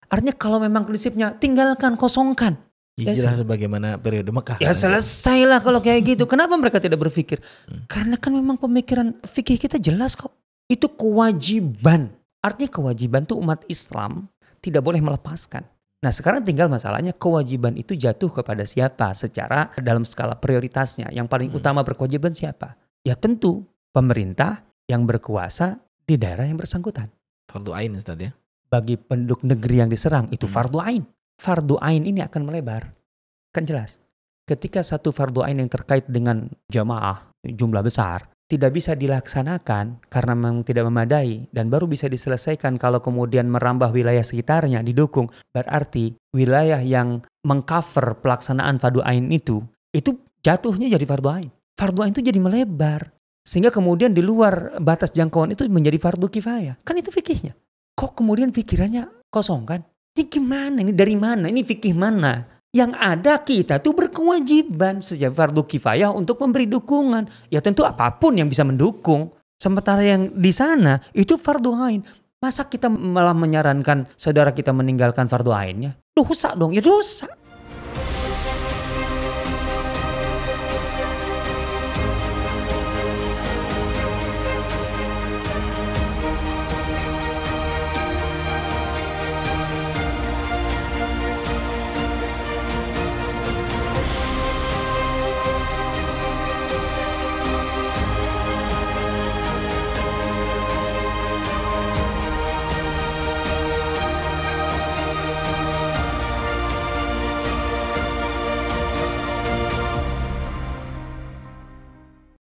Artinya kalau memang prinsipnya tinggalkan, kosongkan. Hijrah sebagaimana periode Mekah. Ya selesailah kalau kayak gitu. Kenapa mereka tidak berpikir? Karena kan memang pemikiran fikih kita jelas kok. Itu kewajiban. Artinya kewajiban tuh umat Islam tidak boleh melepaskan. Nah sekarang tinggal masalahnya kewajiban itu jatuh kepada siapa secara dalam skala prioritasnya. Yang paling utama berkewajiban siapa? Ya tentu pemerintah yang berkuasa di daerah yang bersangkutan. Fardu ain Ustaz ya. Bagi penduduk negeri yang diserang itu fardu ain. Fardu ain ini akan melebar. Kan jelas. Ketika satu fardu ain yang terkait dengan jamaah jumlah besar tidak bisa dilaksanakan karena memang tidak memadai dan baru bisa diselesaikan kalau kemudian merambah wilayah sekitarnya didukung, berarti wilayah yang mengcover pelaksanaan fardu ain itu jatuhnya jadi fardu ain. Fardu ain itu jadi melebar sehingga kemudian di luar batas jangkauan itu menjadi fardu kifayah. Kan itu fikihnya. Kok kemudian pikirannya kosong kan? Ini gimana? Ini dari mana? Ini fikih mana? Yang ada kita tuh berkewajiban sejak fardu kifayah untuk memberi dukungan. Ya tentu apapun yang bisa mendukung. Sementara yang di sana itu fardu ain. Masa kita malah menyarankan saudara kita meninggalkan fardu ainnya? Dosa dong, ya dosa.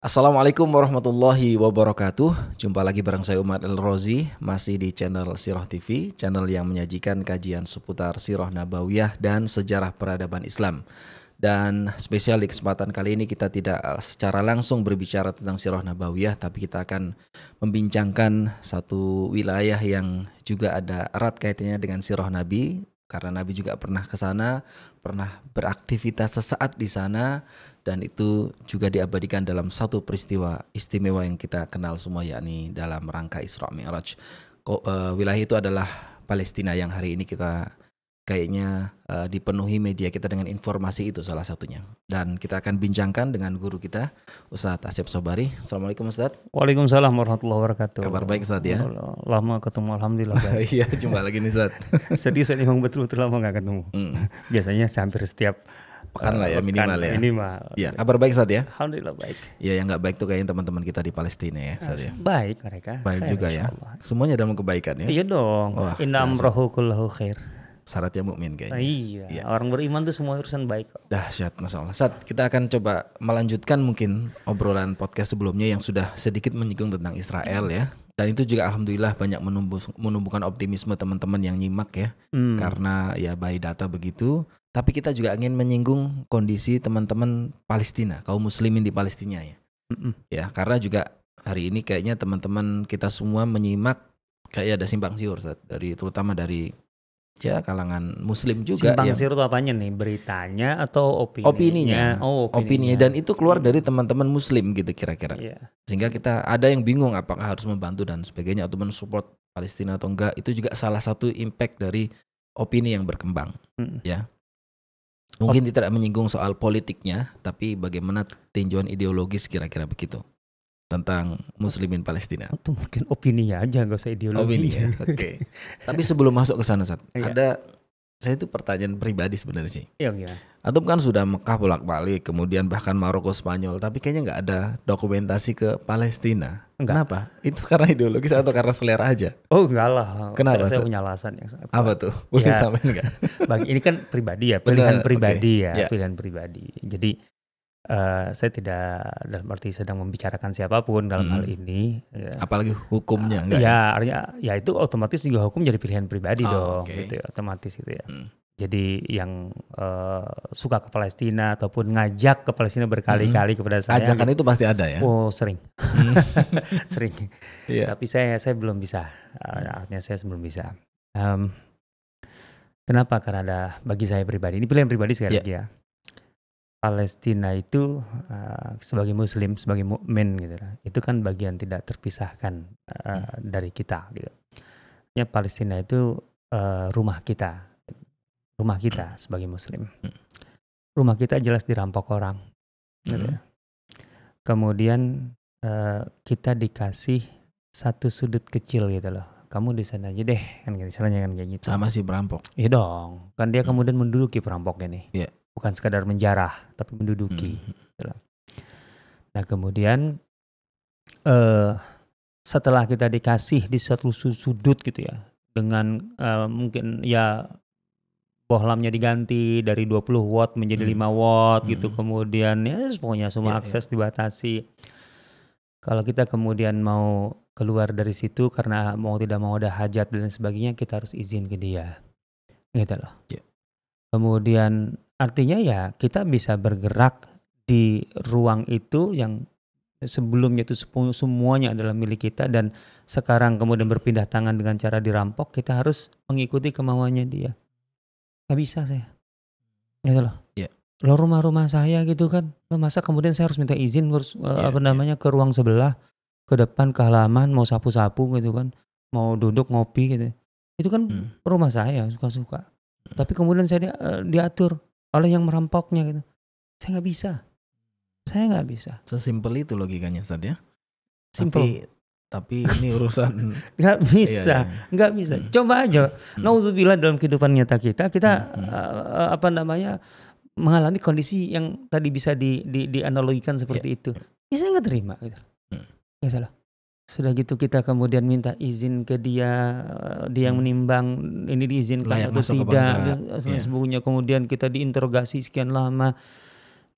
Assalamualaikum warahmatullahi wabarakatuh. Jumpa lagi bareng saya Umar El-Rozi, masih di channel Sirah TV, channel yang menyajikan kajian seputar Sirah Nabawiyah dan sejarah peradaban Islam. Dan spesial di kesempatan kali ini kita tidak secara langsung berbicara tentang Sirah Nabawiyah, tapi kita akan membincangkan satu wilayah yang juga ada erat kaitannya dengan Sirah Nabi, karena Nabi juga pernah ke sana, pernah beraktivitas sesaat di sana. Dan itu juga diabadikan dalam satu peristiwa istimewa yang kita kenal semua, yakni dalam rangka Isra Mi'raj. Wilayah itu adalah Palestina yang hari ini kita kayaknya dipenuhi media kita dengan informasi itu salah satunya. Dan kita akan bincangkan dengan guru kita, Ustadz Asyaf Sobari. Assalamualaikum Ustadz. Waalaikumsalam warahmatullahi wabarakatuh. Kabar baik Ustadz ya? Lama ketemu, alhamdulillah baik. Iya, jumpa lagi nih Ustadz. Sedih saya memang betul-betul lama gak ketemu. Biasanya hampir setiap pekan lah ya, minimal ya. Minimal. Ya, kabar baik Ustadz ya? Alhamdulillah baik. Ya, yang nggak baik tuh kayaknya teman-teman kita di Palestina ya, Ustadz ya. Baik mereka. Baik saya juga ya. Semuanya dalam kebaikan ya. Iya dong. Inna amrohu kullahu khair. Syaratnya mukmin kayaknya. Iya. Orang beriman tuh semua urusan baik kok. Dahsyat, Masya Allah. Ustadz, kita akan coba melanjutkan mungkin obrolan podcast sebelumnya yang sudah sedikit menyinggung tentang Israel ya. Dan itu juga alhamdulillah banyak menumbuhkan optimisme teman-teman yang nyimak ya. Karena ya by data begitu. Tapi kita juga ingin menyinggung kondisi teman-teman Palestina, kaum muslimin di Palestina ya. Ya, karena juga hari ini kayaknya teman-teman kita semua menyimak kayak ada simpang siur terutama dari ya kalangan muslim juga. Simpang siur itu apanya nih? Beritanya atau opininya? Opininya. Dan itu keluar dari teman-teman muslim gitu kira-kira. Yeah. Sehingga kita ada yang bingung apakah harus membantu dan sebagainya atau mensupport Palestina atau enggak. Itu juga salah satu impact dari opini yang berkembang. Ya. Mungkin tidak menyinggung soal politiknya, tapi bagaimana tinjauan ideologis kira-kira begitu tentang muslimin Palestina. Itu mungkin opininya aja, nggak usah ideologi. Opini ya, oke. Tapi sebelum masuk ke sana, saya itu pertanyaan pribadi sebenarnya sih. Iya. Antum kan sudah Mekah bolak-balik, kemudian bahkan Maroko, Spanyol, tapi kayaknya nggak ada dokumentasi ke Palestina. Enggak. Kenapa? Itu karena ideologis atau karena selera aja? Oh enggak lah. Kenapa? Saya punya alasan yang sangat. Apa tuh? Boleh samain nggak? Ini kan pribadi ya, pilihan pribadi okay. ya, yeah. Pilihan pribadi. Jadi saya tidak dalam arti sedang membicarakan siapapun dalam hal ini. Ya. Apalagi hukumnya enggak ya? Ya itu otomatis juga hukum jadi pilihan pribadi dong, gitu ya, otomatis itu ya. Jadi yang suka ke Palestina ataupun ngajak ke Palestina berkali-kali kepada saya. Ajakan itu pasti ada ya? Oh sering, sering. Yeah. Tapi saya belum bisa, artinya saya belum bisa. Kenapa? Karena ada bagi saya pribadi, ini pilihan pribadi sekali lagi ya. Palestina itu sebagai Muslim, sebagai mukmin gitu, itu kan bagian tidak terpisahkan dari kita. Gitu. Ya Palestina itu rumah kita sebagai Muslim. Rumah kita jelas dirampok orang, gitu ya. Kemudian kita dikasih satu sudut kecil gitu loh. Kamu di sana aja deh, kan istilahnya kan kayak gitu. Sama si perampok. Iya dong, kan dia kemudian menduduki perampoknya nih. Iya. Bukan sekadar menjarah, tapi menduduki. Gitu loh. Nah kemudian setelah kita dikasih di suatu sudut gitu ya, dengan mungkin ya bohlamnya diganti dari 20 watt menjadi 5 watt gitu, kemudian ya pokoknya semua akses dibatasi. Kalau kita kemudian mau keluar dari situ karena mau tidak mau ada hajat dan sebagainya, kita harus izin ke dia, gitu loh. Kemudian artinya ya kita bisa bergerak di ruang itu yang sebelumnya itu semuanya adalah milik kita, dan sekarang kemudian berpindah tangan dengan cara dirampok, kita harus mengikuti kemauannya dia. Gak bisa saya, gitu loh. Lo rumah-rumah saya gitu kan, lo masa kemudian saya harus minta izin ke ruang sebelah, ke depan, ke halaman, mau sapu-sapu gitu kan, mau duduk ngopi gitu. Itu kan rumah saya, suka-suka. Tapi kemudian saya diatur oleh yang merampoknya gitu. Saya nggak bisa. Saya nggak bisa. Sesimpel itu logikanya, Ustaz ya. Simple. Tapi ini urusan nggak bisa, nggak bisa. Coba aja, nauzubillah, dalam kehidupan nyata kita mengalami kondisi yang tadi bisa dianalogikan seperti itu. Bisa nggak terima gitu. Gitu loh. Sudah gitu kita kemudian minta izin ke dia, dia yang menimbang ini diizinkan layak atau tidak. Sesungguhnya kemudian kita diinterogasi sekian lama.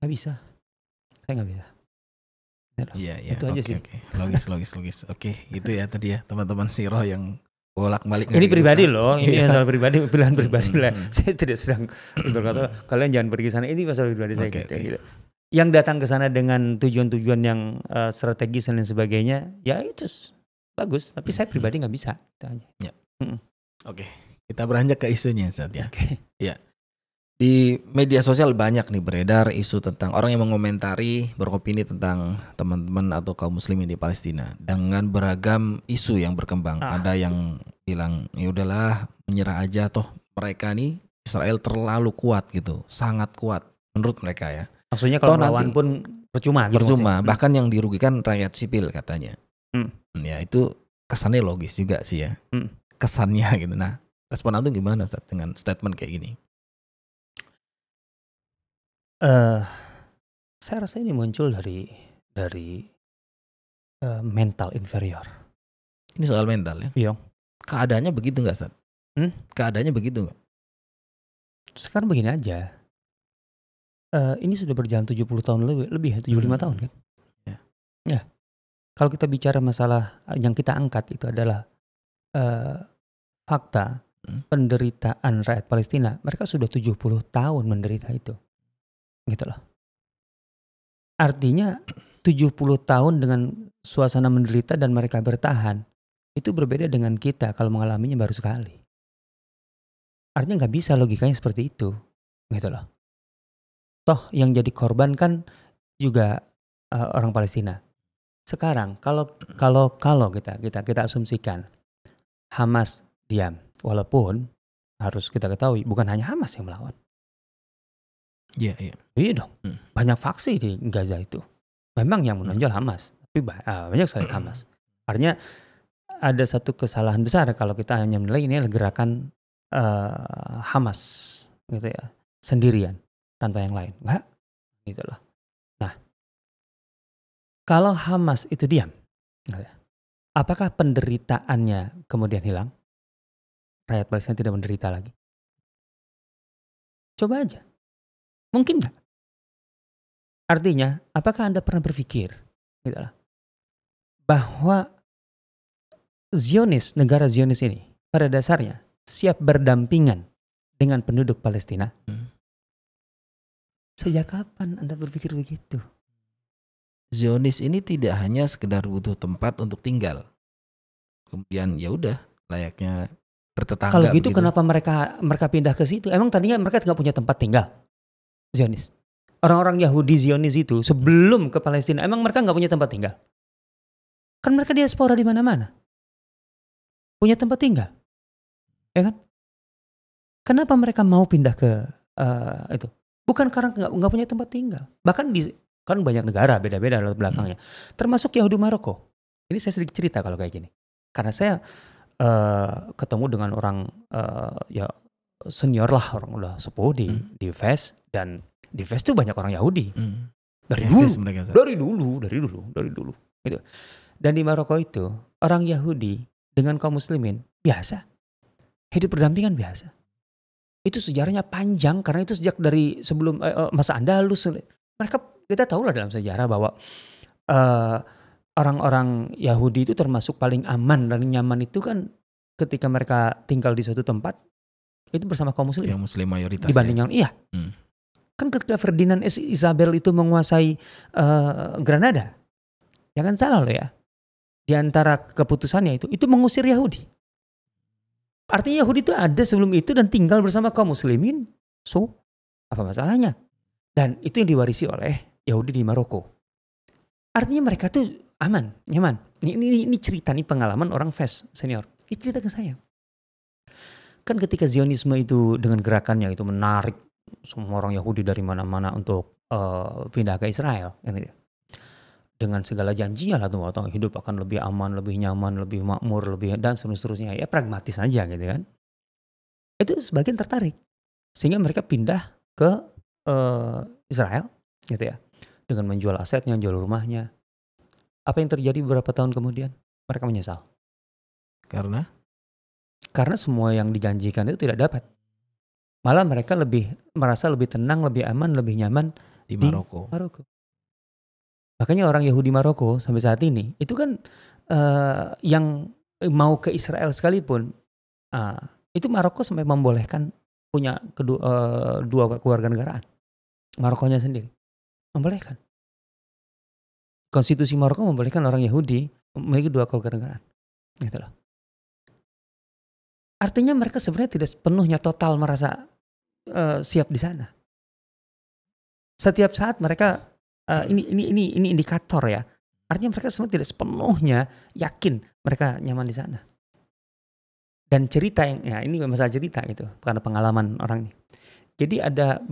Nggak bisa. Saya nggak bisa. Iya. Itu aja sih. Logis. Oke, itu ya tadi ya teman-teman Siroh yang bolak-balik. Ini pribadi loh, ini masalah pribadi, pilihan pribadi lah. Saya tidak sedang berkata kalian jangan pergi sana. Ini masalah pribadi saya gitu. Yang datang ke sana dengan tujuan-tujuan yang strategis dan lain sebagainya, ya itu bagus. Tapi saya pribadi nggak bisa. Itu aja. Ya. Oke, kita beranjak ke isunya saat ya. Okay. Ya. Di media sosial banyak nih beredar isu tentang orang yang mengomentari, beropini tentang teman-teman atau kaum muslimin di Palestina dengan beragam isu yang berkembang. Ada yang bilang ya udahlah menyerah aja, toh mereka nih Israel terlalu kuat gitu, sangat kuat menurut mereka ya. Maksudnya kalau melawan pun percuma gitu. Percuma, bahkan yang dirugikan rakyat sipil katanya. Ya itu kesannya logis juga sih ya. Kesannya gitu. Nah, respon Antum gimana Ustaz dengan statement kayak gini? Saya rasa ini muncul dari mental inferior. Ini soal mental ya? Iya. Keadaannya begitu nggak, Ustaz? Keadaannya begitu nggak? Sekarang begini aja. Ini sudah berjalan 70 tahun lebih 75 tahun kan? Ya. Kalau kita bicara masalah yang kita angkat itu adalah fakta penderitaan rakyat Palestina. Mereka sudah 70 tahun menderita itu. Gitu loh. Artinya 70 tahun dengan suasana menderita dan mereka bertahan. Itu berbeda dengan kita kalau mengalaminya baru sekali. Artinya gak bisa logikanya seperti itu. Gitu loh. Toh yang jadi korban kan juga orang Palestina. Sekarang kalau kita asumsikan Hamas diam, walaupun harus kita ketahui bukan hanya Hamas yang melawan. Iya dong. Banyak faksi di Gaza itu. Memang yang menonjol Hamas, tapi banyak sekali Hamas. Artinya ada satu kesalahan besar kalau kita hanya menilai ini adalah gerakan Hamas gitu ya, sendirian tanpa yang lain. Enggak, gitu loh. Nah, kalau Hamas itu diam, apakah penderitaannya kemudian hilang? Rakyat Palestina tidak menderita lagi? Coba aja. Mungkin nggak? Artinya, apakah Anda pernah berpikir gitu lah, bahwa Zionis, negara Zionis ini pada dasarnya siap berdampingan dengan penduduk Palestina? Sejak kapan Anda berpikir begitu? Zionis ini tidak hanya sekedar butuh tempat untuk tinggal, kemudian ya udah layaknya bertetangga. Kalau gitu kenapa mereka pindah ke situ? Emang tadinya mereka nggak punya tempat tinggal? Zionis, orang-orang Yahudi Zionis itu sebelum ke Palestina, emang mereka nggak punya tempat tinggal? Kan mereka diaspora di mana-mana, punya tempat tinggal, ya kan? Kenapa mereka mau pindah ke itu? Bukan karena nggak punya tempat tinggal. Bahkan kan banyak negara beda-beda latar belakangnya. Termasuk Yahudi Maroko. Ini saya sedikit cerita kalau kayak gini. Karena saya ketemu dengan orang ya senior lah, orang udah sepuh di Fes, dan di Fes tuh banyak orang Yahudi. Dari dulu gitu. Dan di Maroko itu orang Yahudi dengan kaum muslimin biasa. Hidup berdampingan biasa. Itu sejarahnya panjang karena itu sejak dari sebelum masa Andalus. Kita tahu lah dalam sejarah bahwa orang-orang Yahudi itu termasuk paling aman dan nyaman itu kan ketika mereka tinggal di suatu tempat itu bersama kaum muslim. Yang muslim mayoritas. Dibanding yang iya. Kan ketika Ferdinand Isabel itu menguasai Granada, jangan salah loh ya. Di antara keputusannya itu mengusir Yahudi. Artinya Yahudi itu ada sebelum itu dan tinggal bersama kaum muslimin. So, apa masalahnya? Dan itu yang diwarisi oleh Yahudi di Maroko. Artinya mereka tuh aman, nyaman. Ini cerita, nih pengalaman orang Fes senior. Ini cerita ke saya. Kan ketika Zionisme itu dengan gerakannya itu menarik semua orang Yahudi dari mana-mana untuk pindah ke Israel. Dengan segala janjinya lah tuh, hidup akan lebih aman, lebih nyaman, lebih makmur, lebih dan seterusnya. Ya pragmatis aja gitu kan. Itu sebagian tertarik. Sehingga mereka pindah ke Israel gitu ya. Dengan menjual asetnya, jual rumahnya. Apa yang terjadi beberapa tahun kemudian? Mereka menyesal. Karena semua yang dijanjikan itu tidak dapat. Malah mereka merasa lebih tenang, lebih aman, lebih nyaman di Maroko. Makanya orang Yahudi Maroko sampai saat ini itu kan yang mau ke Israel sekalipun itu Maroko sampai membolehkan punya dua kewarganegaraan. Marokonya sendiri membolehkan. Konstitusi Maroko membolehkan orang Yahudi memiliki dua kewarganegaraan. Gitu loh. Artinya mereka sebenarnya tidak sepenuhnya total merasa siap di sana. Setiap saat mereka ini indikator ya. Artinya mereka sebenarnya tidak sepenuhnya yakin mereka nyaman di sana. Dan cerita ini masalah cerita gitu, karena pengalaman orang ini. Jadi ada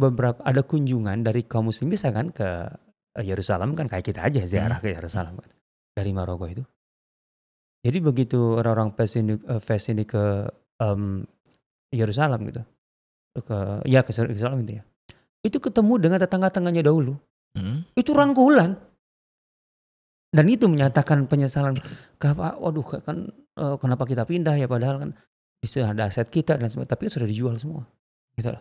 kunjungan dari kaum muslim bisa kan ke Yerusalem kan, kayak kita aja ziarah ke Yerusalem kan, dari Maroko itu. Jadi begitu orang-orang Fes ini ke Yerusalem gitu, ke Yerusalem itu ya, itu ketemu dengan tetangga-tangganya dahulu. Itu rangkulan. Dan itu menyatakan penyesalan. Kenapa kita pindah ya, padahal kan bisa ada aset kita dan sebagainya, tapi sudah dijual semua. Gitu loh.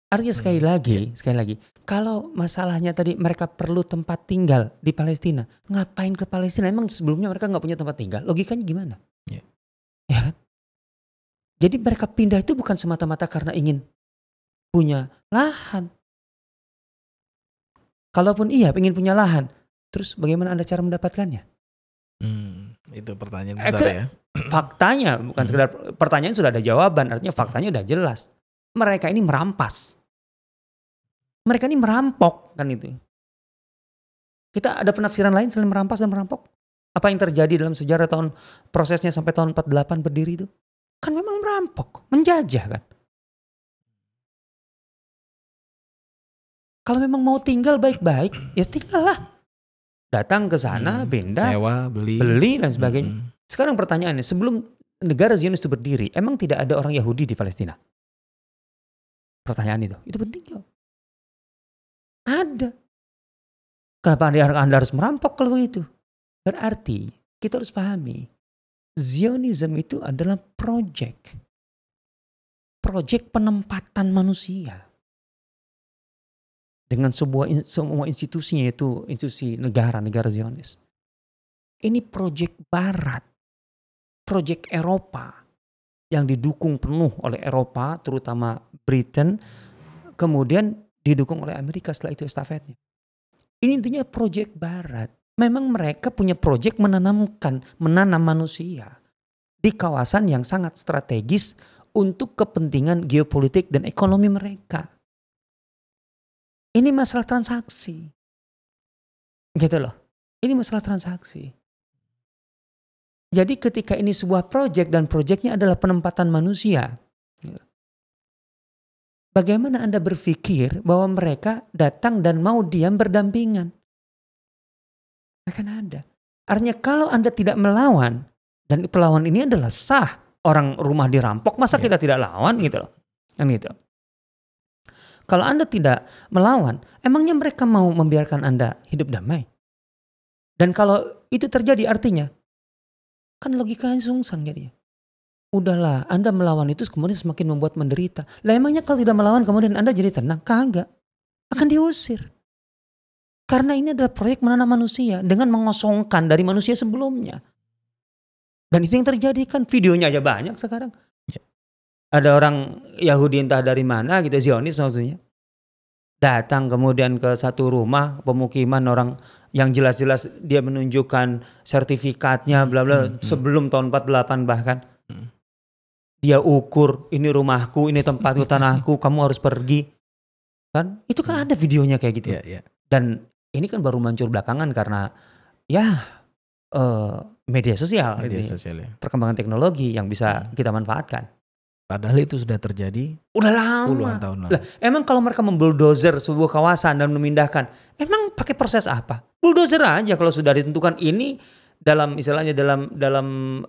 Artinya sekali lagi, kalau masalahnya tadi mereka perlu tempat tinggal di Palestina, ngapain ke Palestina? Emang sebelumnya mereka nggak punya tempat tinggal? Logikanya gimana? Ya kan? Jadi mereka pindah itu bukan semata-mata karena ingin punya lahan. Kalaupun iya ingin punya lahan, terus bagaimana Anda cara mendapatkannya? Itu pertanyaan besar ya. Faktanya bukan sekedar pertanyaan, sudah ada jawaban. Artinya faktanya udah jelas. Mereka ini merampas. Mereka ini merampok kan itu. Kita ada penafsiran lain selain merampas dan merampok? Apa yang terjadi dalam sejarah prosesnya sampai tahun 48 berdiri itu? Kan memang merampok, menjajah kan. Kalau memang mau tinggal baik-baik, ya tinggallah. Datang ke sana, pindah, sewa, beli dan sebagainya. Sekarang pertanyaannya, sebelum negara Zionis itu berdiri, emang tidak ada orang Yahudi di Palestina? Pertanyaan itu penting ya. Ada. Kenapa Anda harus merampok kalau begitu? Berarti kita harus pahami, Zionism itu adalah project penempatan manusia. Dengan semua institusinya, yaitu institusi negara Zionis. Ini proyek Barat, proyek Eropa yang didukung penuh oleh Eropa, terutama Britain, kemudian didukung oleh Amerika setelah itu estafetnya. Ini intinya proyek Barat. Memang mereka punya proyek menanam manusia di kawasan yang sangat strategis untuk kepentingan geopolitik dan ekonomi mereka. Ini masalah transaksi. Gitu loh. Ini masalah transaksi. Jadi ketika ini sebuah proyek dan proyeknya adalah penempatan manusia Bagaimana Anda berpikir bahwa mereka datang dan mau diam berdampingan? Akan ada. Artinya kalau Anda tidak melawan, dan perlawanan ini adalah sah, orang rumah dirampok, masa kita tidak lawan gitu loh. Kan gitu. Kalau Anda tidak melawan, emangnya mereka mau membiarkan Anda hidup damai? Dan kalau itu terjadi artinya, kan logikanya sungsang jadinya. Udahlah, Anda melawan itu kemudian semakin membuat menderita. Lah emangnya kalau tidak melawan kemudian Anda jadi tenang? Kagak. Akan diusir. Karena ini adalah proyek menanam manusia dengan mengosongkan dari manusia sebelumnya. Dan itu yang terjadi kan, videonya aja banyak sekarang. Ya. Ada orang Yahudi entah dari mana gitu, Zionis maksudnya. Datang kemudian ke satu rumah pemukiman orang yang jelas-jelas dia menunjukkan sertifikatnya bla bla sebelum tahun 48 bahkan. Dia ukur, ini rumahku, ini tempatku, tanahku, kamu harus pergi. Kan? Itu kan ada videonya kayak gitu. Dan ini kan baru muncul belakangan karena media sosial. Ya. Perkembangan teknologi yang bisa kita manfaatkan. Padahal itu sudah terjadi udah lama. Puluhan tahun lalu. Lah, emang kalau mereka membuldozer sebuah kawasan dan memindahkan, emang pakai proses apa? Bulldozer aja kalau sudah ditentukan ini dalam istilahnya dalam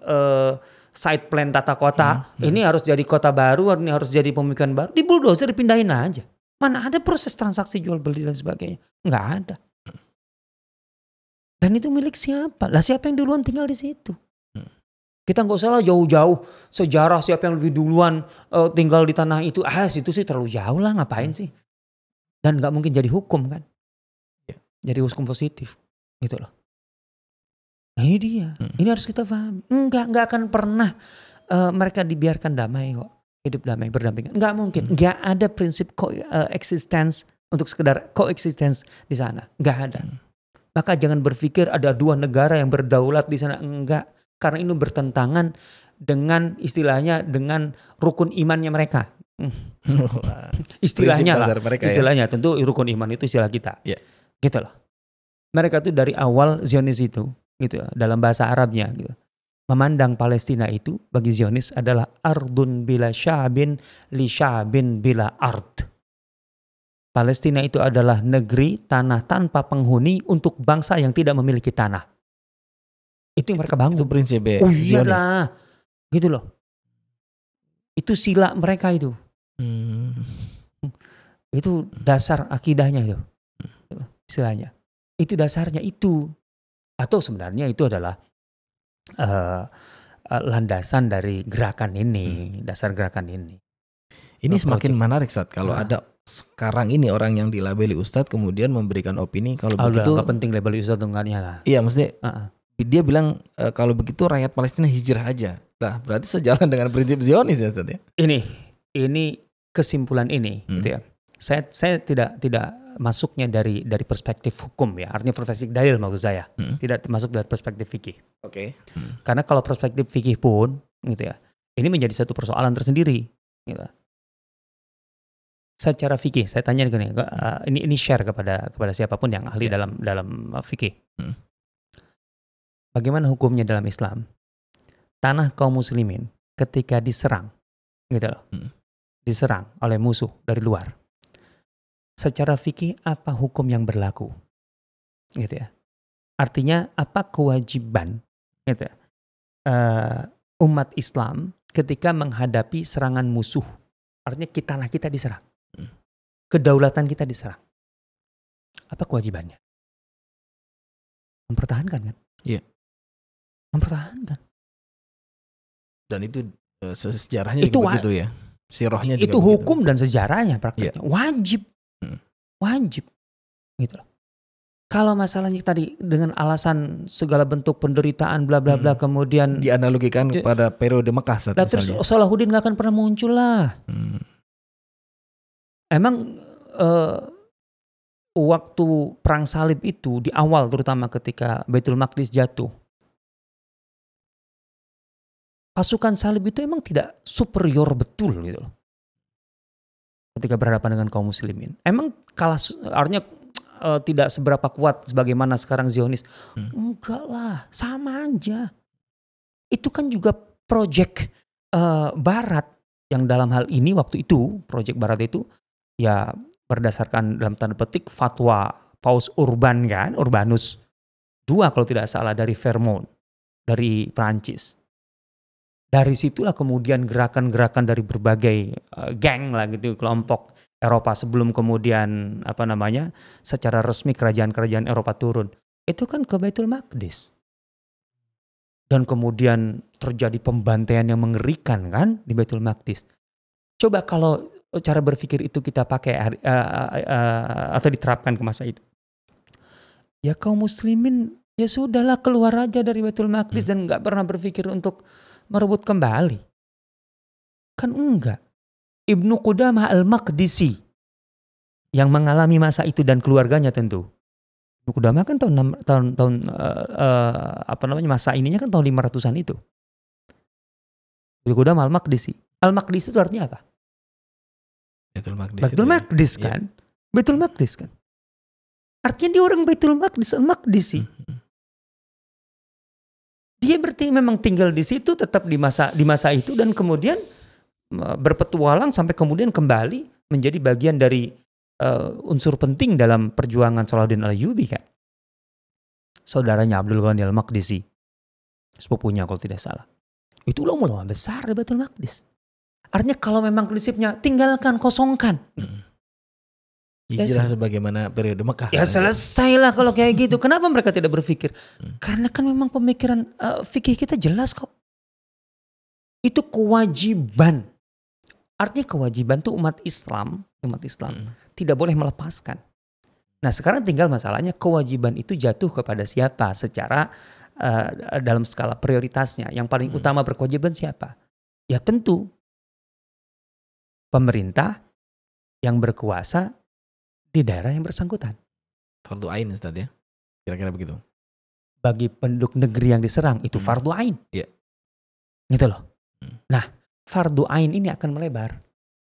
site plan tata kota, ini harus jadi kota baru, ini harus jadi pemukiman baru, di bulldozer dipindahin aja. Mana ada proses transaksi jual beli dan sebagainya? Nggak ada. Dan itu milik siapa? Lah siapa yang duluan tinggal di situ? Kita nggak usah lah jauh-jauh sejarah siapa yang lebih duluan tinggal di tanah itu. Situ sih terlalu jauh lah, ngapain sih? Dan nggak mungkin jadi hukum kan? Jadi hukum positif, gitu loh. Nah ini dia, ini harus kita pahami. Nggak akan pernah mereka dibiarkan damai kok, hidup damai berdampingan. Nggak mungkin, nggak ada prinsip coexistence untuk sekedar coexistence di sana, nggak ada. Maka jangan berpikir ada dua negara yang berdaulat di sana, enggak. Karena ini bertentangan dengan istilahnya dengan rukun imannya mereka. Istilahnya lah, istilahnya tentu rukun iman itu istilah kita, gitu loh. Mereka tuh dari awal Zionis itu, gitu dalam bahasa Arabnya, gitu, memandang Palestina itu bagi Zionis adalah ardun bila sya'bin li sya'bin bila ard. Palestina itu adalah negeri tanah tanpa penghuni untuk bangsa yang tidak memiliki tanah. Itu yang mereka bangun. Itu prinsipnya. Oh iyalah, gitu loh. Itu sila mereka itu. Itu dasar akidahnya itu. Istilahnya. Itu dasarnya itu. Atau sebenarnya itu adalah landasan dari gerakan ini, dasar gerakan ini. Ini semakin menarik Ustadz kalau ada sekarang ini orang yang dilabeli Ustadz kemudian memberikan opini kalau begitu. Gak penting labeli Ustadz enggaknya lah. Iya maksudnya dia bilang kalau begitu rakyat Palestina hijrah aja. Nah berarti sejalan dengan prinsip Zionis ya Ustadz ya. Ini kesimpulan ini gitu ya. Saya tidak masuknya dari perspektif hukum ya, artinya perspektif dalil maksud saya. Tidak masuk dari perspektif fikih. Oke. Karena kalau perspektif fikih pun gitu ya, ini menjadi satu persoalan tersendiri gitu. Secara fikih saya tanya gini, ini share kepada siapapun yang ahli dalam fikih. Bagaimana hukumnya dalam Islam? Tanah kaum muslimin ketika diserang gitu loh. Diserang oleh musuh dari luar. Secara fikih apa hukum yang berlaku? Gitu ya. Artinya apa kewajiban gitu ya, umat Islam ketika menghadapi serangan musuh? Artinya tanah kita diserang. Kedaulatan kita diserang. Apa kewajibannya? Mempertahankan kan? Iya. Mempertahankan. Dan itu sejarahnya juga begitu ya. Sirahnya juga itu hukum begitu. Dan sejarahnya praktiknya. Wajib. Wajib. Gitu loh. Kalau masalahnya tadi dengan alasan segala bentuk penderitaan bla bla bla kemudian dianalogikan pada periode Mekah terus Salahuddin gak akan pernah muncul lah. Emang waktu perang salib itu di awal terutama ketika Baitul Maqdis jatuh, pasukan salib itu emang tidak superior betul gitu loh. Ketika berhadapan dengan kaum muslimin. Emang kalah, artinya tidak seberapa kuat sebagaimana sekarang Zionis. Enggak lah, sama aja. Itu kan juga project barat yang dalam hal ini waktu itu Project Barat itu ya berdasarkan dalam tanda petik fatwa Paus Urbanus II kalau tidak salah dari Vermont, dari Prancis. Dari situlah kemudian gerakan-gerakan dari berbagai geng lah gitu, kelompok Eropa sebelum kemudian secara resmi kerajaan-kerajaan Eropa turun. Itu kan ke Baitul Maqdis. Dan kemudian terjadi pembantaian yang mengerikan kan di Baitul Maqdis. Coba kalau cara berpikir itu kita pakai atau diterapkan ke masa itu. Ya kaum muslimin ya sudahlah keluar aja dari Baitul Maqdis dan gak pernah berpikir untuk merebut kembali. Kan enggak. Ibnu Qudamah al-Maqdisi yang mengalami masa itu dan keluarganya tentu. Ibnu Qudamah kan masa ininya kan tahun 500-an itu. Ibnu Qudamah al-Maqdisi. Al-Maqdisi itu artinya apa? Baitul Maqdis kan? Ya. Baitul Maqdis kan? Artinya dia orang Baitul Maqdis, al-Maqdisi. Dia berarti memang tinggal di situ tetap di masa itu dan kemudian berpetualang sampai kemudian kembali menjadi bagian dari unsur penting dalam perjuangan Salahuddin Al-Ayyubi kan. Saudaranya Abdul Ghani Al-Maqdisi, sepupunya kalau tidak salah. Itu ulama besar di Baitul Maqdis. Artinya kalau memang prinsipnya tinggalkan, kosongkan. Hijrah sebagaimana periode Mekah. Ya selesailah kalau kayak gitu. Kenapa mereka tidak berpikir? Karena kan memang pemikiran fikih kita jelas kok. Itu kewajiban. Artinya kewajiban tuh umat Islam tidak boleh melepaskan. Nah sekarang tinggal masalahnya kewajiban itu jatuh kepada siapa secara dalam skala prioritasnya. Yang paling utama berkewajiban siapa? Ya tentu pemerintah yang berkuasa di daerah yang bersangkutan. Fardu ain Ustaz ya? Kira-kira begitu. Bagi penduduk negeri yang diserang itu fardu ain. Iya. Gitu loh. Nah, fardu ain ini akan melebar.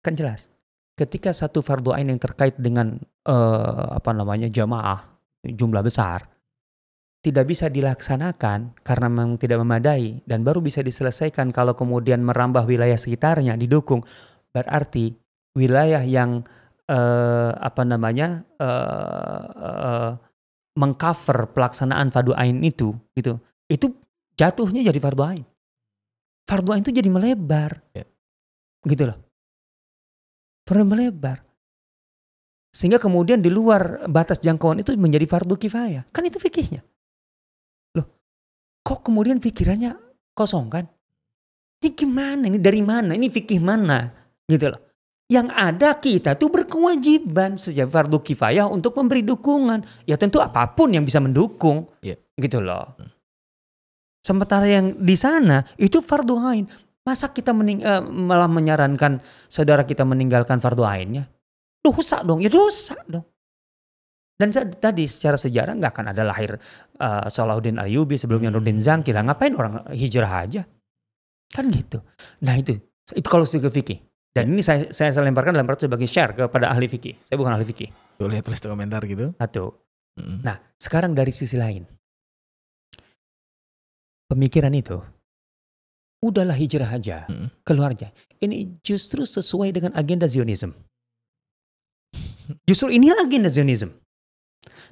Kan jelas. Ketika satu fardu ain yang terkait dengan jamaah jumlah besar tidak bisa dilaksanakan karena memang tidak memadai dan baru bisa diselesaikan kalau kemudian merambah wilayah sekitarnya didukung, berarti wilayah yang mengcover pelaksanaan fardu ain itu jatuhnya jadi fardu ain. Fardu ain itu jadi melebar. Gitu loh. Pernah melebar. Sehingga kemudian di luar batas jangkauan itu menjadi fardu kifayah. Kan itu fikihnya. Loh, kok kemudian pikirannya kosong kan? Ini gimana? Ini dari mana? Ini fikih mana? Gitu loh. Yang ada kita tuh berkewajiban sejak fardu kifayah untuk memberi dukungan. Ya tentu apapun yang bisa mendukung. Gitu loh. Sementara yang di sana itu fardu ain. Masa kita malah menyarankan saudara kita meninggalkan fardu ainnya? Dosa dong, ya dosa dong. Dan tadi secara sejarah gak akan ada lahir Salahuddin Al-Ayyubi sebelumnya Nuruddin Zangki lah. Ngapain orang hijrah aja? Kan gitu. Nah itu kalau segi fikih. Dan ini saya lemparkan dalam arti sebagai share kepada ahli fikih. Saya bukan ahli fikih. Boleh tulis di komentar gitu. Satu. Nah sekarang dari sisi lain. Pemikiran itu. Udahlah hijrah aja. Keluar aja. Ini justru sesuai dengan agenda Zionism. Justru inilah agenda Zionism.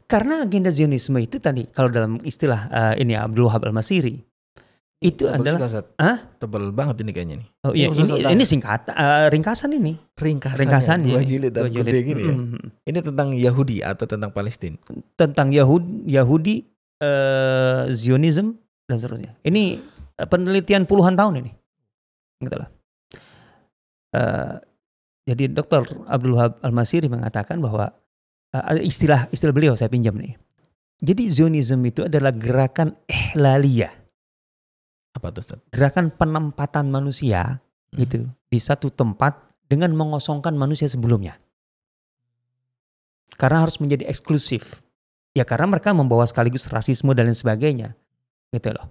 Karena agenda Zionisme itu tadi. Kalau dalam istilah Abdul Wahab Al-Masiri. Itu adalah tebal banget ini kayaknya nih. Oh iya, ini singkat ringkasan ini. Ringkasannya 2 jilid dan gede gini ya. Ini tentang Yahudi atau tentang Palestina? Tentang Yahudi, Zionism dan seterusnya. Ini penelitian puluhan tahun ini. Gitu lah. Jadi Dr. Abdul Wahab Al-Masiri mengatakan bahwa istilah beliau saya pinjam nih. Jadi Zionism itu adalah gerakan ihlaliyah. Apa itu Ustaz? Gerakan penempatan manusia gitu di satu tempat dengan mengosongkan manusia sebelumnya. Karena harus menjadi eksklusif. Ya karena mereka membawa sekaligus rasisme dan lain sebagainya. Gitu loh.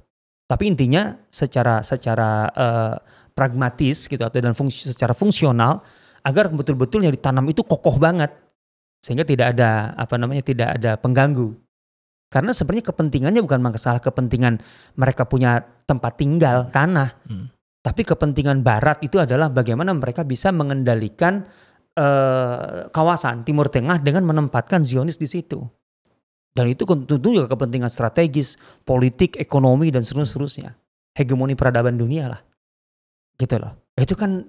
Tapi intinya secara pragmatis gitu atau secara fungsional agar betul-betul yang ditanam itu kokoh banget sehingga tidak ada pengganggu. Karena sebenarnya kepentingannya bukan masalah kepentingan mereka punya tempat tinggal tanah, Tapi kepentingan Barat itu adalah bagaimana mereka bisa mengendalikan kawasan Timur Tengah dengan menempatkan Zionis di situ. Dan itu tentu juga kepentingan strategis, politik, ekonomi dan seterusnya. Hegemoni peradaban dunia lah. Gitu loh. Itu kan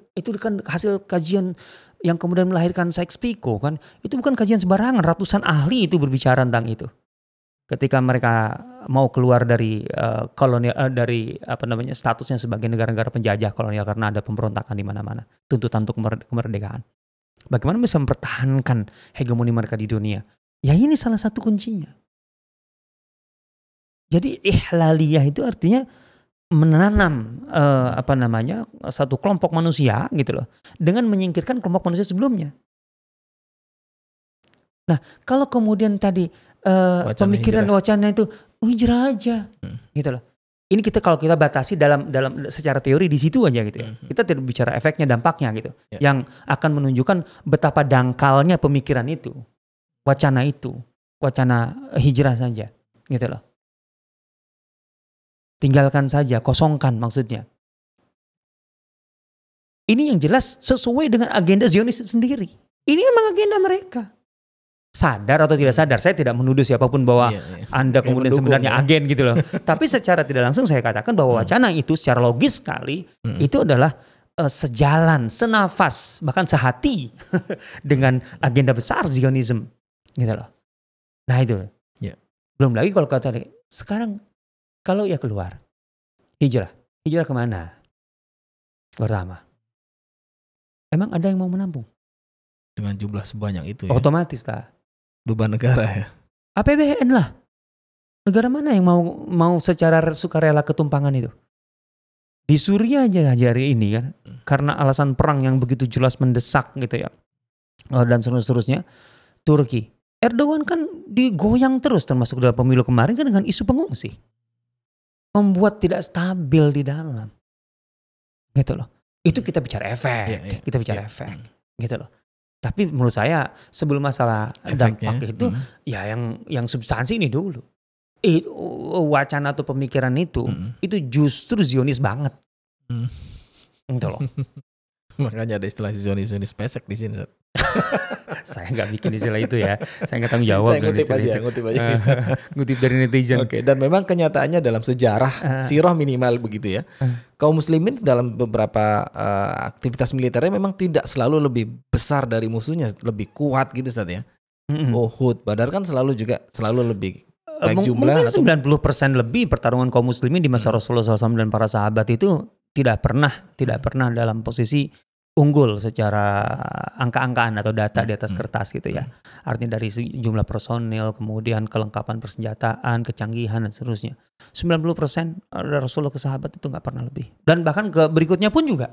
hasil kajian yang kemudian melahirkan Sykes-Picot kan. Itu bukan kajian sembarangan, ratusan ahli itu berbicara tentang itu. Ketika mereka mau keluar dari kolonial dari statusnya sebagai negara-negara penjajah kolonial karena ada pemberontakan di mana-mana, tuntutan untuk kemerdekaan. Bagaimana bisa mempertahankan hegemoni mereka di dunia? Ya ini salah satu kuncinya. Jadi ihlaliyah itu artinya menanam satu kelompok manusia gitu loh, dengan menyingkirkan kelompok manusia sebelumnya. Nah, kalau kemudian tadi pemikiran wacana itu hijrah aja, gitu loh. Ini kalau kita batasi dalam secara teori di situ aja gitu ya. Kita tidak bicara efeknya, dampaknya gitu. Yang akan menunjukkan betapa dangkalnya pemikiran itu, wacana hijrah saja, gitu loh. Tinggalkan saja, kosongkan maksudnya. Ini yang jelas sesuai dengan agenda Zionis itu sendiri. Ini memang agenda mereka. Sadar atau tidak sadar, saya tidak menuduh siapapun bahwa Anda kemudian sebenarnya agen gitu loh. Tapi secara tidak langsung saya katakan bahwa wacana itu secara logis sekali itu adalah sejalan, senafas, bahkan sehati dengan agenda besar Zionism gitu loh. Nah itu. Belum lagi kalau kata sekarang kalau ya keluar hijrah kemana? Pertama, emang ada yang mau menampung? Dengan jumlah sebanyak itu ya? Otomatis lah. Beban negara ya? APBN lah. Negara mana yang mau secara sukarela ketumpangan itu? Di Suriah aja hari ini kan, karena alasan perang yang begitu jelas mendesak gitu ya, dan seterusnya. Turki, Erdogan kan digoyang terus termasuk dalam pemilu kemarin kan dengan isu pengungsi, membuat tidak stabil di dalam, gitu loh. Itu kita bicara efek, efek, gitu loh. Tapi menurut saya sebelum masalah dampak itu ya yang substansi ini dulu. Wacana atau pemikiran itu justru Zionis banget. Gitu loh. Makanya ada istilah Zionis pesek di sini. Saya nggak bikin istilah itu ya. Saya nggak tanggung jawab. Saya ngutip aja. Ngutip dari netizen. Oke, dan memang kenyataannya dalam sejarah sirah minimal begitu ya. Kaum muslimin dalam beberapa aktivitas militernya memang tidak selalu lebih besar dari musuhnya, lebih kuat gitu Ustaz ya. Uhud, Badar kan selalu lebih baik jumlah. Mungkin 90% lebih pertarungan kaum muslimin di masa Rasulullah SAW dan para sahabat itu tidak pernah dalam posisi unggul secara angka-angkaan atau data di atas kertas gitu ya. Artinya dari jumlah personil, kemudian kelengkapan persenjataan, kecanggihan dan seterusnya. 90% Rasulullah ke sahabat itu nggak pernah lebih. Dan bahkan ke berikutnya pun juga.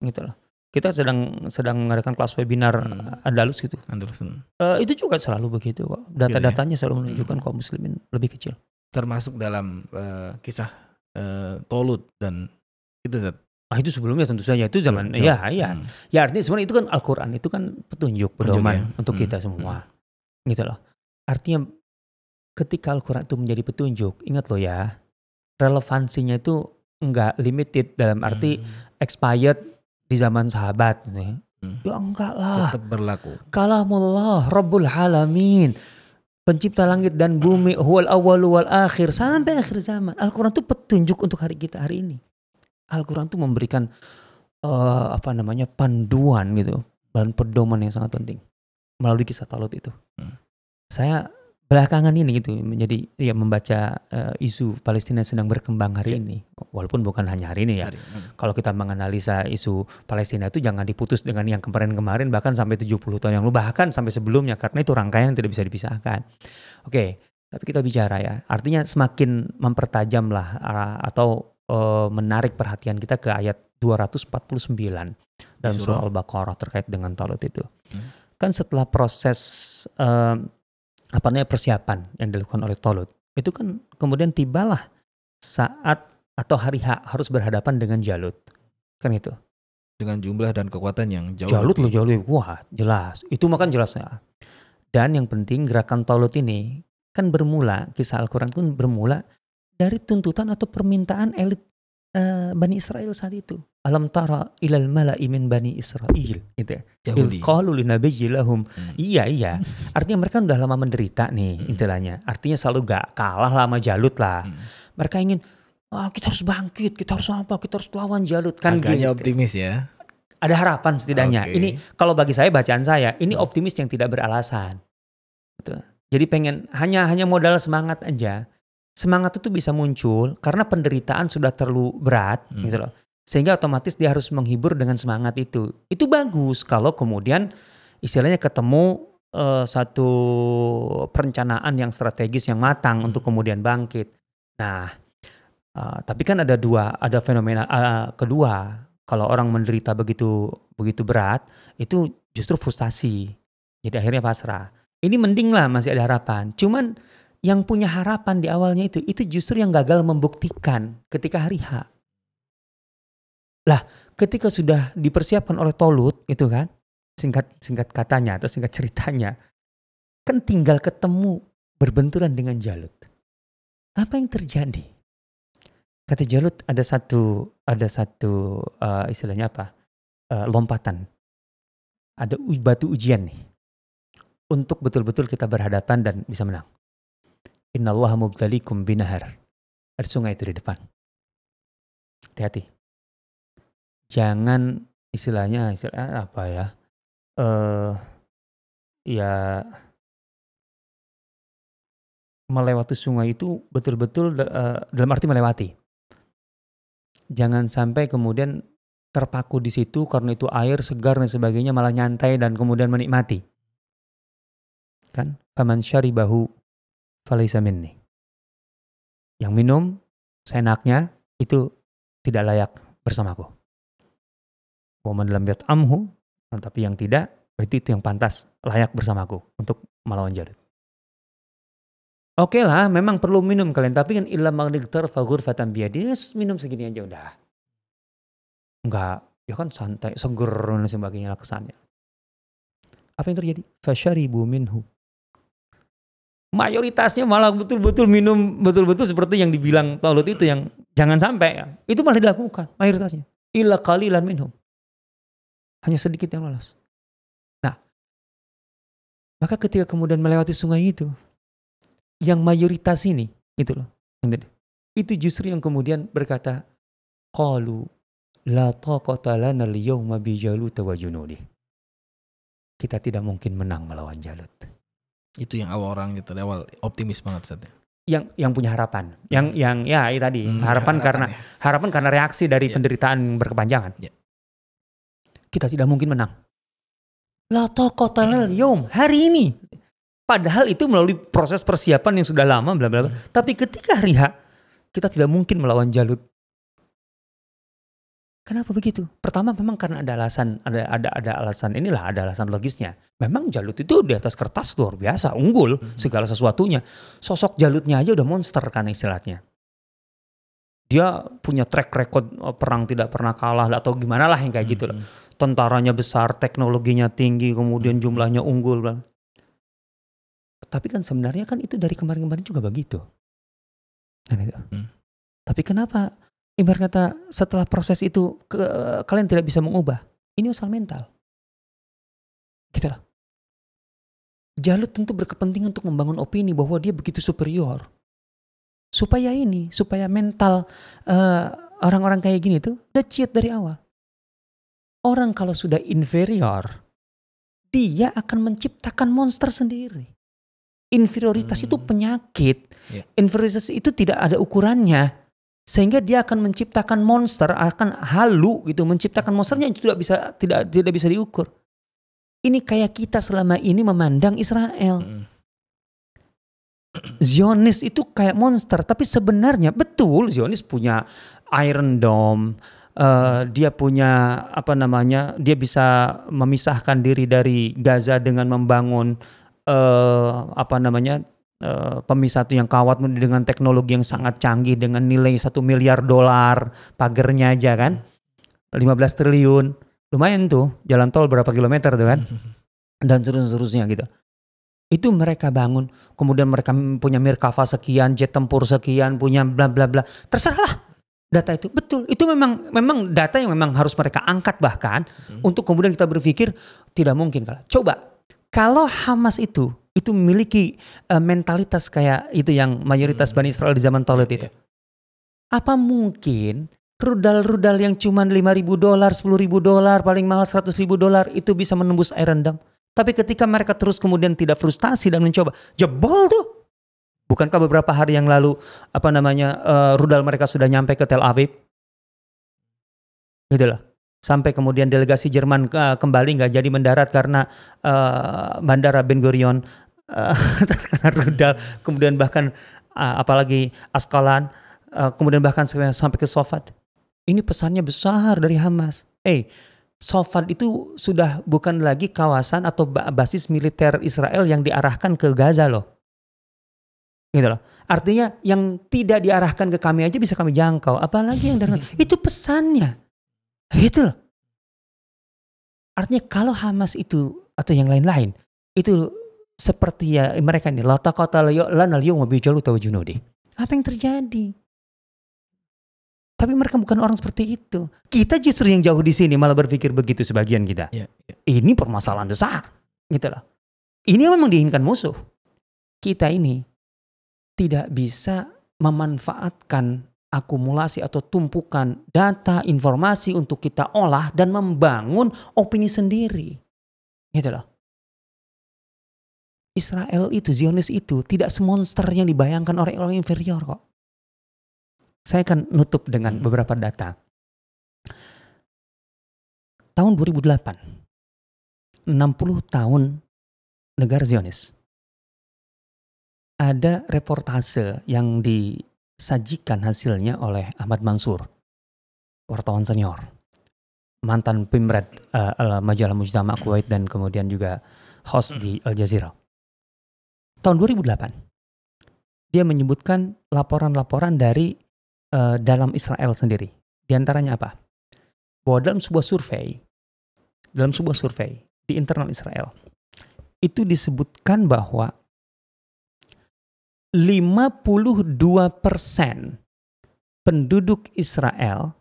Gitu loh. Kita sedang mengadakan kelas webinar Andalus gitu. Itu juga selalu begitu kok. Data-datanya selalu menunjukkan kaum muslimin lebih kecil. Termasuk dalam kisah Tolut dan itu Zat. Itu sebelumnya tentu saja itu zaman ya artinya sebenarnya itu kan Al-Qur'an itu kan petunjuk pedoman untuk kita semua. Gitu loh. Artinya ketika Al-Qur'an itu menjadi petunjuk, ingat loh ya, relevansinya itu enggak limited dalam arti expired di zaman sahabat gitu ya. Ya enggak lah. Tetap berlaku. Kalamullah Rabbul Alamin. Pencipta langit dan bumi, huwal awwalu wal akhir, sampai akhir zaman. Al-Qur'an itu petunjuk untuk hari kita hari ini. Al-Quran itu memberikan panduan gitu dan pedoman yang sangat penting melalui kisah Talut itu. Saya belakangan ini gitu membaca isu Palestina sedang berkembang hari ini, walaupun bukan hanya hari ini ya. Kalau kita menganalisa isu Palestina itu jangan diputus dengan yang kemarin-kemarin, bahkan sampai 70 tahun yang lalu, bahkan sampai sebelumnya, karena itu rangkaian yang tidak bisa dipisahkan. Oke, tapi kita bicara ya, artinya semakin mempertajam lah atau menarik perhatian kita ke ayat 249 dalam surah Al-Baqarah terkait dengan Talut itu. Kan setelah proses persiapan yang dilakukan oleh Talut, itu kan kemudian tibalah saat atau hari H harus berhadapan dengan Jalut. Kan itu. Dengan jumlah dan kekuatan yang jauh lebih kuat, jelas. Itu makan jelasnya. Dan yang penting gerakan Talut ini kan bermula, kisah Al-Quran pun bermula dari tuntutan atau permintaan elit Bani Israel saat itu. Alam tara ilal mala'i min Bani Israel gitu ya. Yahudi. Qalu linabiyyi lahum. Iya. Artinya mereka udah lama menderita nih intilanya. Artinya selalu gak kalah lah sama Jalut lah. Mereka ingin kita harus bangkit, kita harus apa? Kita harus lawan Jalut kan Agaknya gitu. optimis ya. Ada harapan setidaknya. Oke. Ini kalau bagi saya bacaan saya, ini optimis yang tidak beralasan. Gitu. Jadi pengen hanya modal semangat aja. Semangat itu bisa muncul karena penderitaan sudah terlalu berat gitu loh. Sehingga otomatis dia harus menghibur dengan semangat itu. Itu bagus kalau kemudian istilahnya ketemu satu perencanaan yang strategis yang matang untuk kemudian bangkit. Nah, tapi kan ada fenomena kedua. Kalau orang menderita begitu berat, itu justru frustasi. Jadi akhirnya pasrah. Ini mending lah masih ada harapan. Cuman yang punya harapan di awalnya itu justru yang gagal membuktikan ketika hari H. Lah, ketika sudah dipersiapkan oleh Tolut itu kan, singkat katanya atau singkat ceritanya, kan tinggal ketemu berbenturan dengan Jalut. Apa yang terjadi? Kata Jalut ada satu istilahnya apa? Lompatan. Ada batu ujian nih. Untuk betul-betul kita berhadapan dan bisa menang. Innallaha mubtalikum binahar. Ada sungai itu di depan. Hati-hati. Jangan istilahnya apa ya? Ya melewati sungai itu betul-betul dalam arti melewati. Jangan sampai kemudian terpaku di situ karena itu air segar dan sebagainya malah nyantai dan kemudian menikmati. Kan? Faman syaribahu falaysa minni. Yang minum seenaknya itu tidak layak bersamaku. Wa man lam yat'amhu, tapi yang tidak itu yang pantas layak bersamaku untuk melawan Jalut. Oke lah, memang perlu minum kalian, tapi kan illa magniktar fagur fatam biadi, minum segini aja udah. Enggak, ya kan santai, seger dan sebagainya lah kesannya. Apa yang terjadi? Fasyaribu minhu. Mayoritasnya malah betul-betul minum, betul-betul seperti yang dibilang Tolut itu yang jangan sampai ya. Itu malah dilakukan mayoritasnya. Illa qalilan minhum. Hanya sedikit yang lolos. Nah, maka ketika kemudian melewati sungai itu, yang mayoritas ini, itu loh. Itu justru yang kemudian berkata, qalu la taqata lana al-yawma bi Jalut wa junudi. Kita tidak mungkin menang melawan Jalut. Itu yang awal orang gitu, awal optimis banget saatnya. Yang punya harapan, yang ya itu tadi harapan karena reaksi dari penderitaan berkepanjangan. Kita tidak mungkin menang. La taqata lana al-yawm, hari ini. Padahal itu melalui proses persiapan yang sudah lama bla bla bla. Tapi ketika hari H, kita tidak mungkin melawan Jalut. Kenapa begitu? Pertama memang karena ada alasan, ada alasan logisnya. Memang Jalut itu di atas kertas luar biasa, unggul segala sesuatunya. Sosok Jalutnya aja udah monster kan istilahnya. Dia punya track record perang tidak pernah kalah atau gimana lah yang kayak gitu loh. Tentaranya besar, teknologinya tinggi, kemudian jumlahnya unggul. Tapi kan sebenarnya kan itu dari kemarin-kemarin juga begitu. Tapi kenapa ibarat kata setelah proses itu kalian tidak bisa mengubah? Ini masalah mental. Gitu lah. Jalut tentu berkepentingan untuk membangun opini bahwa dia begitu superior. Supaya mental orang-orang kayak gini tuh udah cheat dari awal. Orang kalau sudah inferior, dia akan menciptakan monster sendiri. Inferioritas itu penyakit. Inferioritas itu tidak ada ukurannya. Sehingga dia akan menciptakan monster, akan halu gitu, menciptakan monsternya yang tidak bisa diukur. Ini kayak kita selama ini memandang Israel. Zionis itu kayak monster, tapi sebenarnya betul Zionis punya Iron Dome, dia punya dia bisa memisahkan diri dari Gaza dengan membangun pemisah yang kawat dengan teknologi yang sangat canggih dengan nilai $1 miliar pagernya aja kan, 15 triliun, lumayan tuh, jalan tol berapa kilometer tuh kan, dan seterusnya gitu. Itu mereka bangun, kemudian mereka punya Mirkava sekian, jet tempur sekian, punya bla bla bla, terserahlah. Data itu betul, itu memang data yang memang harus mereka angkat bahkan untuk kemudian kita berpikir tidak mungkin kalau. Coba kalau Hamas itu memiliki mentalitas kayak itu yang mayoritas Bani Israel di zaman Taurat itu. Apa mungkin rudal-rudal yang cuma $5.000, $10.000, paling mahal $100.000 itu bisa menembus Iron Dome? Tapi ketika mereka terus kemudian tidak frustasi dan mencoba, jebol tuh. Bukankah beberapa hari yang lalu rudal mereka sudah nyampe ke Tel Aviv? Gitu loh. Sampai kemudian delegasi Jerman kembali nggak jadi mendarat karena bandara Ben Gurion terkena rudal. Kemudian bahkan apalagi Askalan, kemudian bahkan sampai ke Sofad. Ini pesannya besar dari Hamas. Sofad itu sudah bukan lagi kawasan atau basis militer Israel yang diarahkan ke Gaza loh. Gitu loh. Artinya yang tidak diarahkan ke kami aja bisa kami jangkau. Apalagi yang dari itu pesannya. Gitu loh. Artinya kalau Hamas itu atau yang lain-lain itu seperti ya mereka ini apa yang terjadi? Tapi mereka bukan orang seperti itu. Kita justru yang jauh di sini malah berpikir begitu sebagian kita. Ini permasalahan besar, gitu loh. Ini memang diinginkan musuh. Kita ini tidak bisa memanfaatkan akumulasi atau tumpukan data, informasi untuk kita olah dan membangun opini sendiri. Gitu loh. Israel itu, Zionis itu tidak semonster yang dibayangkan oleh orang inferior kok. Saya akan nutup dengan beberapa data. Tahun 2008, 60 tahun negara Zionis. Ada reportase yang disajikan hasilnya oleh Ahmad Mansur, wartawan senior, mantan pimret majalah Mujtama Kuwait dan kemudian juga host di Al Jazeera. Tahun 2008, dia menyebutkan laporan-laporan dari dalam Israel sendiri. Di antaranya apa? Bahwa dalam sebuah survei di internal Israel, itu disebutkan bahwa 52% penduduk Israel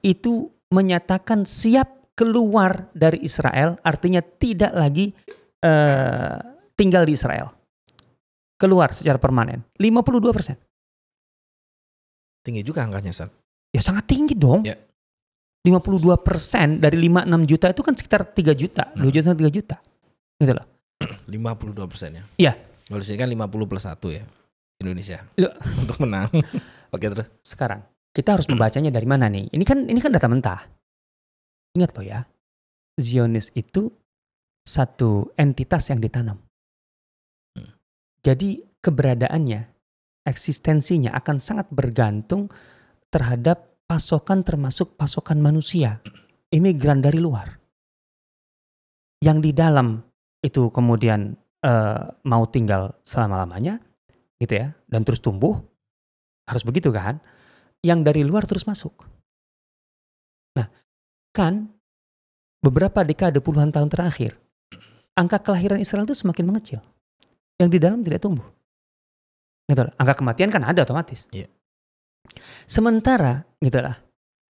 itu menyatakan siap keluar dari Israel, artinya tidak lagi tinggal di Israel. Keluar secara permanen. 52%. Tinggi juga angkanya, San. Ya sangat tinggi dong. 52% dari 5-6 juta itu kan sekitar 3 juta. 2 juta 3 juta. Gitu loh. 52% ya? Iya. Kalau di sini kan 50+1 ya, Indonesia. Untuk menang. Oke, terus. Sekarang, kita harus membacanya dari mana nih? Ini kan data mentah. Ingat loh ya, Zionis itu satu entitas yang ditanam. Jadi keberadaannya, eksistensinya akan sangat bergantung terhadap pasokan, termasuk pasokan manusia, imigran dari luar. Yang di dalam itu kemudian mau tinggal selama-lamanya, gitu ya, dan terus tumbuh, harus begitu kan? Yang dari luar terus masuk. Nah, kan beberapa dekade puluhan tahun terakhir, angka kelahiran Israel itu semakin mengecil. Yang di dalam tidak tumbuh. Gitu lah. Angka kematian kan ada otomatis. Sementara, gitulah,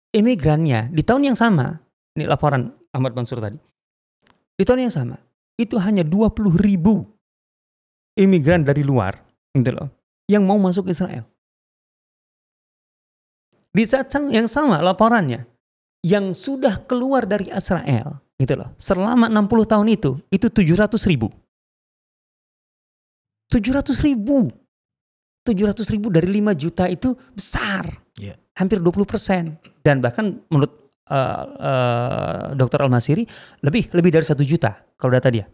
imigrannya di tahun yang sama, ini laporan Ahmad Mansur tadi, di tahun yang sama, itu hanya 20.000 imigran dari luar, gitu loh, yang mau masuk Israel. Di saat yang sama laporannya, yang sudah keluar dari Israel, gitu loh, selama 60 tahun itu 700.000. 700.000 dari 5 juta itu besar, hampir 20%. Dan bahkan menurut Dr. Al-Masiri lebih dari 1 juta kalau data dia.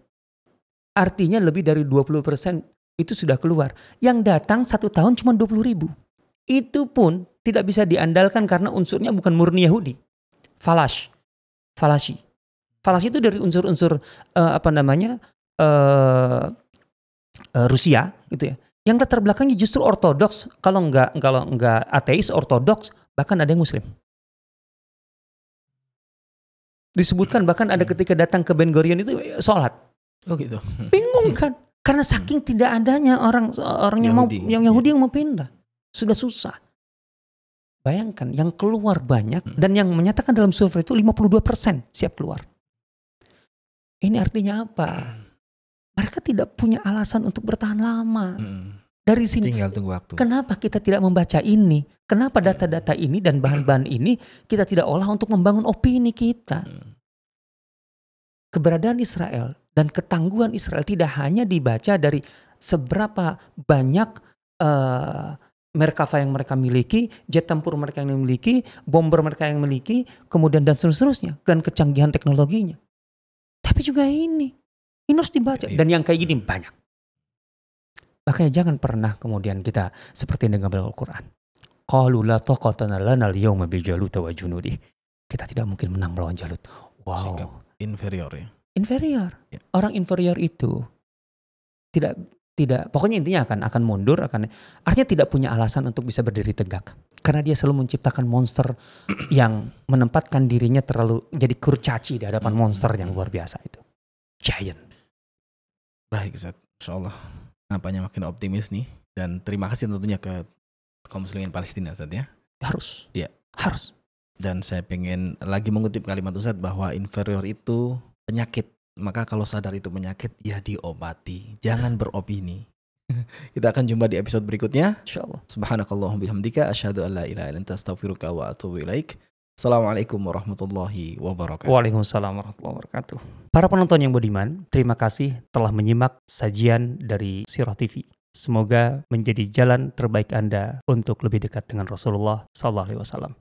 Artinya lebih dari 20% itu sudah keluar. Yang datang 1 tahun cuma 20.000. Itu pun tidak bisa diandalkan karena unsurnya bukan murni Yahudi. Falashi. Falashi itu dari unsur-unsur Rusia gitu ya. Yang latar belakangnya justru ortodoks, kalau enggak ateis, ortodoks, bahkan ada yang muslim. Disebutkan bahkan ada ketika datang ke Ben Gurion itu sholat. Oh gitu. Bingung kan? Karena saking tidak adanya orang yang Yahudi yang mau pindah. Sudah susah. Bayangkan yang keluar banyak dan yang menyatakan dalam survei itu 52% siap keluar. Ini artinya apa? Mereka tidak punya alasan untuk bertahan lama. Dari sini, tinggal tunggu waktu. Kenapa kita tidak membaca ini? Kenapa data-data ini dan bahan-bahan ini kita tidak olah untuk membangun opini kita? Keberadaan Israel dan ketangguhan Israel tidak hanya dibaca dari seberapa banyak Merkava yang mereka miliki, jet tempur mereka yang miliki, bomber mereka yang miliki, kemudian dan seterusnya, dan kecanggihan teknologinya. Tapi juga ini harus dibaca. Dan yang kayak gini banyak. Makanya jangan pernah kemudian kita seperti dengan Al-Quran. Qalu la taqata lana al-yawma bi Jalut wa junudi. Kita tidak mungkin menang melawan Jalut. Wow. Sikap inferior ya. Inferior. Ya. Orang inferior itu tidak pokoknya intinya akan mundur, artinya tidak punya alasan untuk bisa berdiri tegak. Karena dia selalu menciptakan monster yang menempatkan dirinya terlalu jadi kurcaci di hadapan monster yang luar biasa itu. Giant. Baik Ustaz, insyaallah nampaknya makin optimis nih, dan terima kasih tentunya ke kaum muslimin Palestina Ustaz ya. Harus. Ya. Harus. Dan saya pengen lagi mengutip kalimat Ustaz bahwa inferior itu penyakit. Maka kalau sadar itu penyakit, ya diobati. Jangan beropini. Kita akan jumpa di episode berikutnya. Insyaallah. Subhanakallahumma bihamdika asyhadu an la ilaha illa anta astaghfiruka wa atubu ilaik. Assalamualaikum warahmatullahi wabarakatuh. Waalaikumsalam warahmatullahi wabarakatuh. Para penonton yang budiman, terima kasih telah menyimak sajian dari Sirah TV. Semoga menjadi jalan terbaik Anda untuk lebih dekat dengan Rasulullah SAW.